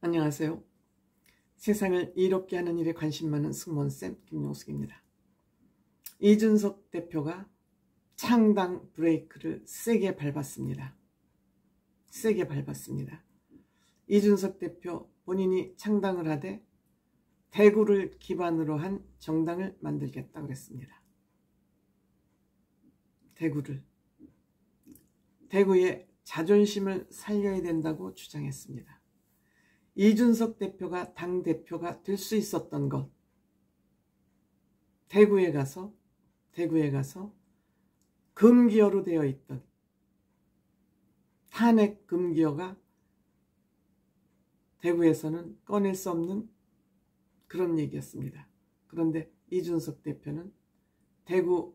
안녕하세요. 세상을 이롭게 하는 일에 관심 많은 승무원쌤 김용숙입니다. 이준석 대표가 창당 브레이크를 세게 밟았습니다. 세게 밟았습니다. 이준석 대표 본인이 창당을 하되 대구를 기반으로 한 정당을 만들겠다고 그랬습니다. 대구의 자존심을 살려야 된다고 주장했습니다. 이준석 대표가 당대표가 될 수 있었던 것, 대구에 가서 금기어로 되어 있던 탄핵 금기어가 대구에서는 꺼낼 수 없는 그런 얘기였습니다. 그런데 이준석 대표는 대구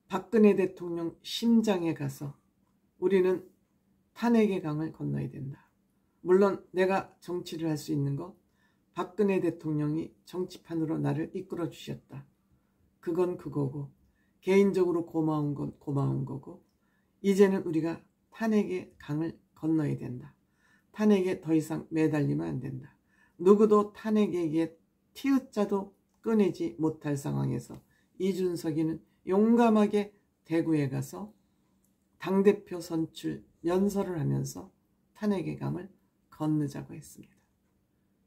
박근혜 대통령 심장에 가서 우리는 탄핵의 강을 건너야 된다. 물론 내가 정치를 할 수 있는 거 박근혜 대통령이 정치판으로 나를 이끌어 주셨다. 그건 그거고 개인적으로 고마운 건 고마운 거고 이제는 우리가 탄핵의 강을 건너야 된다. 탄핵에 더 이상 매달리면 안 된다. 누구도 탄핵에게 티읕자도 꺼내지 못할 상황에서 이준석이는 용감하게 대구에 가서 당대표 선출 연설을 하면서 탄핵의 강을 건너자고 했습니다.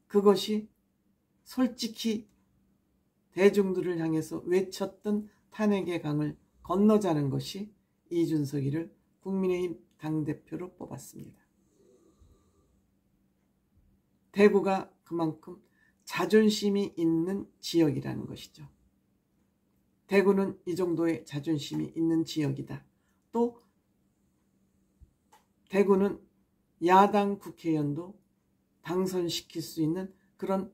그것이 솔직히 대중들을 향해서 외쳤던 탄핵의 강을 건너자는 것이 이준석이를 국민의힘 당대표로 뽑았습니다. 대구가 그만큼 자존심이 있는 지역이라는 것이죠. 대구는 이 정도의 자존심이 있는 지역이다. 또 대구는 야당 국회의원도 당선시킬 수 있는 그런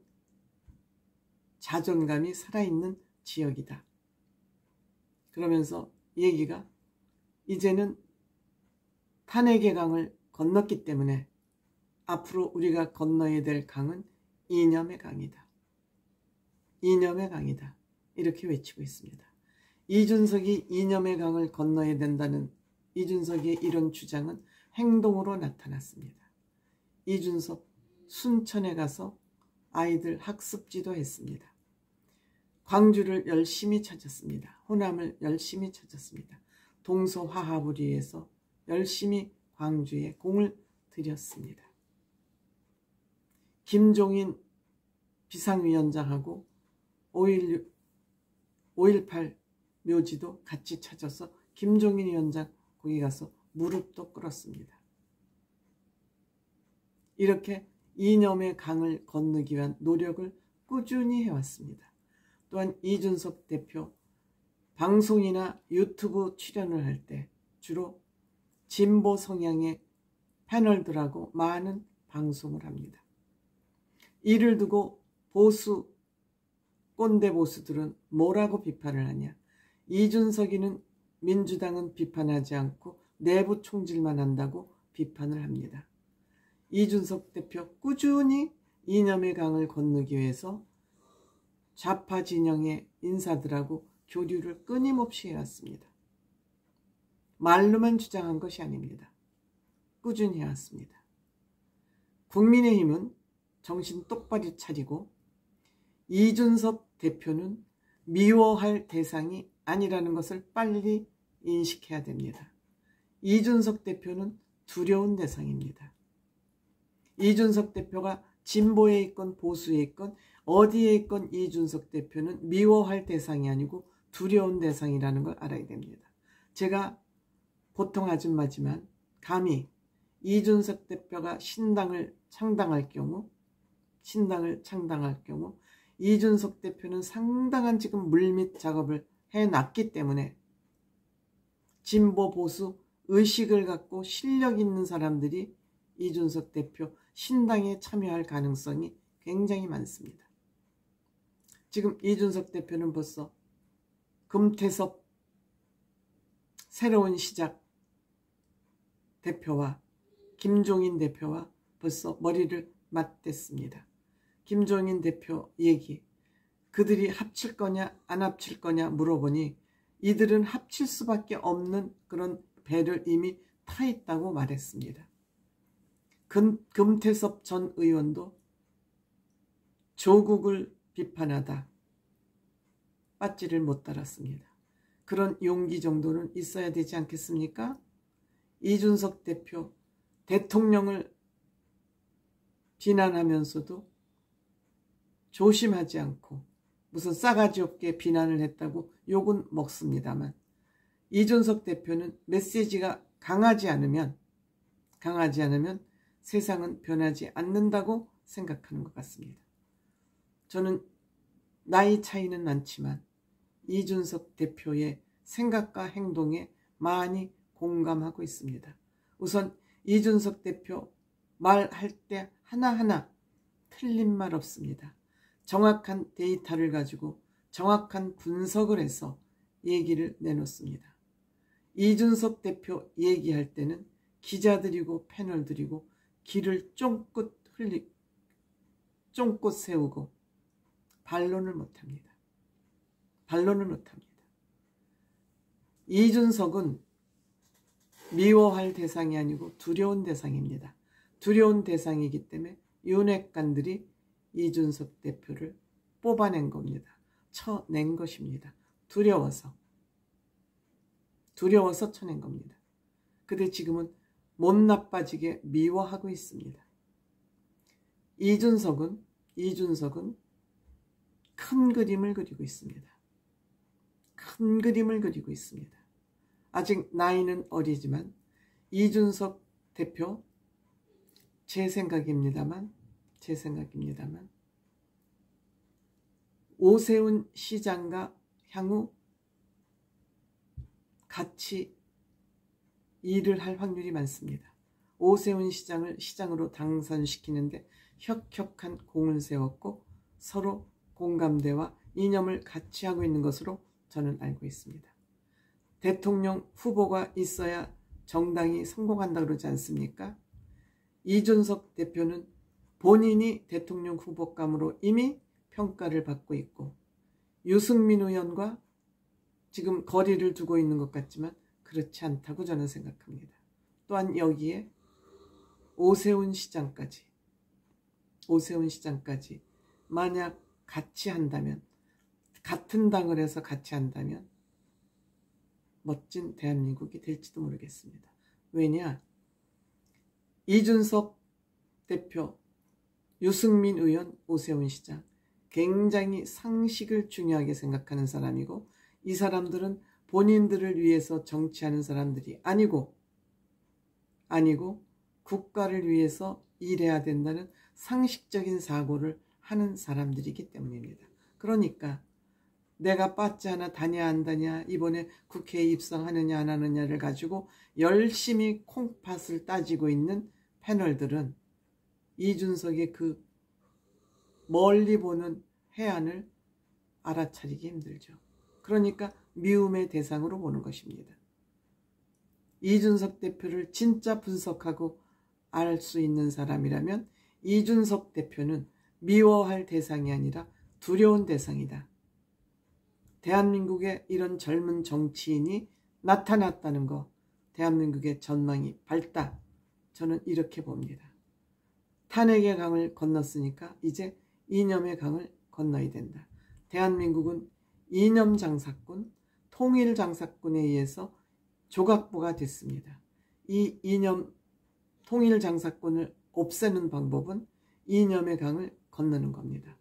자존감이 살아있는 지역이다. 그러면서 얘기가 이제는 탄핵의 강을 건넜기 때문에 앞으로 우리가 건너야 될 강은 이념의 강이다. 이념의 강이다. 이렇게 외치고 있습니다. 이준석이 이념의 강을 건너야 된다는 이준석의 이런 주장은 행동으로 나타났습니다. 이준석 순천에 가서 아이들 학습지도 했습니다. 광주를 열심히 찾았습니다. 호남을 열심히 찾았습니다. 동서화합을 위해서 열심히 광주에 공을 들였습니다. 김종인 비상위원장하고 5.18 묘지도 같이 찾아서 김종인 위원장 거기 가서 무릎도 꿇었습니다. 이렇게 이념의 강을 건너기 위한 노력을 꾸준히 해왔습니다. 또한 이준석 대표 방송이나 유튜브 출연을 할 때 주로 진보 성향의 패널들하고 많은 방송을 합니다. 이를 두고 꼰대 보수들은 뭐라고 비판을 하냐. 이준석이는 민주당은 비판하지 않고 내부 총질만 한다고 비판을 합니다. 이준석 대표 꾸준히 이념의 강을 건너기 위해서 좌파 진영의 인사들하고 교류를 끊임없이 해왔습니다. 말로만 주장한 것이 아닙니다. 꾸준히 해왔습니다. 국민의힘은 정신 똑바로 차리고 이준석 대표는 미워할 대상이 아니라는 것을 빨리 인식해야 됩니다. 이준석 대표는 두려운 대상입니다. 이준석 대표가 진보에 있건 보수에 있건 어디에 있건 이준석 대표는 미워할 대상이 아니고 두려운 대상이라는 걸 알아야 됩니다. 제가 보통 아줌마지만 감히 이준석 대표가 신당을 창당할 경우 이준석 대표는 상당한 지금 물밑 작업을 해놨기 때문에 진보 보수 의식을 갖고 실력 있는 사람들이 이준석 대표 신당에 참여할 가능성이 굉장히 많습니다. 지금 이준석 대표는 벌써 금태섭 새로운 시작 대표와 김종인 대표와 벌써 머리를 맞댔습니다. 김종인 대표 얘기, 그들이 합칠 거냐 안 합칠 거냐 물어보니 이들은 합칠 수밖에 없는 그런 배를 이미 타 있다고 말했습니다. 금태섭 전 의원도 조국을 비판하다 빠지를 못 달았습니다. 그런 용기 정도는 있어야 되지 않겠습니까? 이준석 대표 대통령을 비난하면서도 조심하지 않고 무슨 싸가지 없게 비난을 했다고 욕은 먹습니다만, 이준석 대표는 메시지가 강하지 않으면 세상은 변하지 않는다고 생각하는 것 같습니다. 저는 나이 차이는 많지만 이준석 대표의 생각과 행동에 많이 공감하고 있습니다. 우선 이준석 대표 말할 때 하나하나 틀린 말 없습니다. 정확한 데이터를 가지고 정확한 분석을 해서 얘기를 내놓습니다. 이준석 대표 얘기할 때는 기자들이고 패널들이고 귀를 쫑긋 세우고 반론을 못합니다. 이준석은 미워할 대상이 아니고 두려운 대상입니다. 두려운 대상이기 때문에 윤핵관들이 이준석 대표를 뽑아낸 겁니다. 쳐낸 것입니다. 두려워서 쳐낸 겁니다. 근데 지금은 못 나빠지게 미워하고 있습니다. 이준석은 큰 그림을 그리고 있습니다. 아직 나이는 어리지만 이준석 대표 제 생각입니다만 오세훈 시장과 향후 같이 일을 할 확률이 많습니다. 오세훈 시장을 시장으로 당선시키는데 혁혁한 공을 세웠고 서로 공감대와 이념을 같이 하고 있는 것으로 저는 알고 있습니다. 대통령 후보가 있어야 정당이 성공한다 그러지 않습니까? 이준석 대표는 본인이 대통령 후보감으로 이미 평가를 받고 있고 유승민 의원과 지금 거리를 두고 있는 것 같지만 그렇지 않다고 저는 생각합니다. 또한 여기에 오세훈 시장까지 만약 같이 한다면, 같은 당을 해서 같이 한다면 멋진 대한민국이 될지도 모르겠습니다. 왜냐? 이준석 대표, 유승민 의원, 오세훈 시장 굉장히 상식을 중요하게 생각하는 사람이고 이 사람들은 본인들을 위해서 정치하는 사람들이 아니고 국가를 위해서 일해야 된다는 상식적인 사고를 하는 사람들이기 때문입니다. 그러니까 내가 빠지 하나 다냐 안 다냐, 이번에 국회에 입성하느냐 안 하느냐를 가지고 열심히 콩팥을 따지고 있는 패널들은 이준석의 그 멀리 보는 해안을 알아차리기 힘들죠. 그러니까 미움의 대상으로 보는 것입니다. 이준석 대표를 진짜 분석하고 알 수 있는 사람이라면 이준석 대표는 미워할 대상이 아니라 두려운 대상이다. 대한민국에 이런 젊은 정치인이 나타났다는 거, 대한민국의 전망이 밝다. 저는 이렇게 봅니다. 탄핵의 강을 건넜으니까 이제 이념의 강을 건너야 된다. 대한민국은 이념 장사꾼, 통일 장사꾼에 의해서 조각부가 됐습니다. 이 이념 통일 장사꾼을 없애는 방법은 이념의 강을 건너는 겁니다.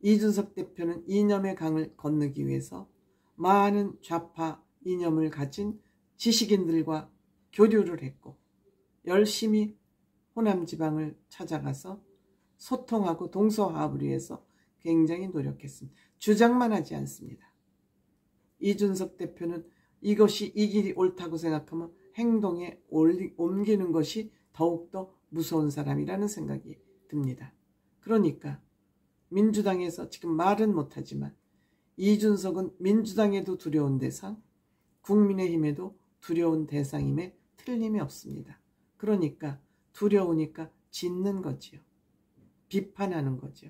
이준석 대표는 이념의 강을 건너기 위해서 많은 좌파 이념을 가진 지식인들과 교류를 했고 열심히 호남 지방을 찾아가서 소통하고 동서화합을 위해서 굉장히 노력했습니다. 주장만 하지 않습니다. 이준석 대표는 이것이 이 길이 옳다고 생각하면 행동에 옮기는 것이 더욱더 무서운 사람이라는 생각이 듭니다. 그러니까 민주당에서 지금 말은 못하지만 이준석은 민주당에도 두려운 대상, 국민의힘에도 두려운 대상임에 틀림이 없습니다. 그러니까 두려우니까 짖는 거지요. 비판하는 거죠.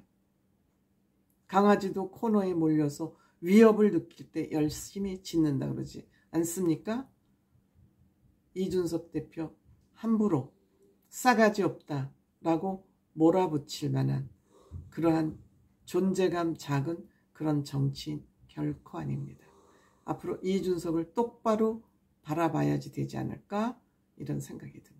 강아지도 코너에 몰려서 위협을 느낄 때 열심히 짖는다 그러지 않습니까? 이준석 대표 함부로 싸가지 없다, 라고 몰아붙일 만한 그러한 존재감 작은 그런 정치인 결코 아닙니다. 앞으로 이준석을 똑바로 바라봐야지 되지 않을까 이런 생각이 듭니다.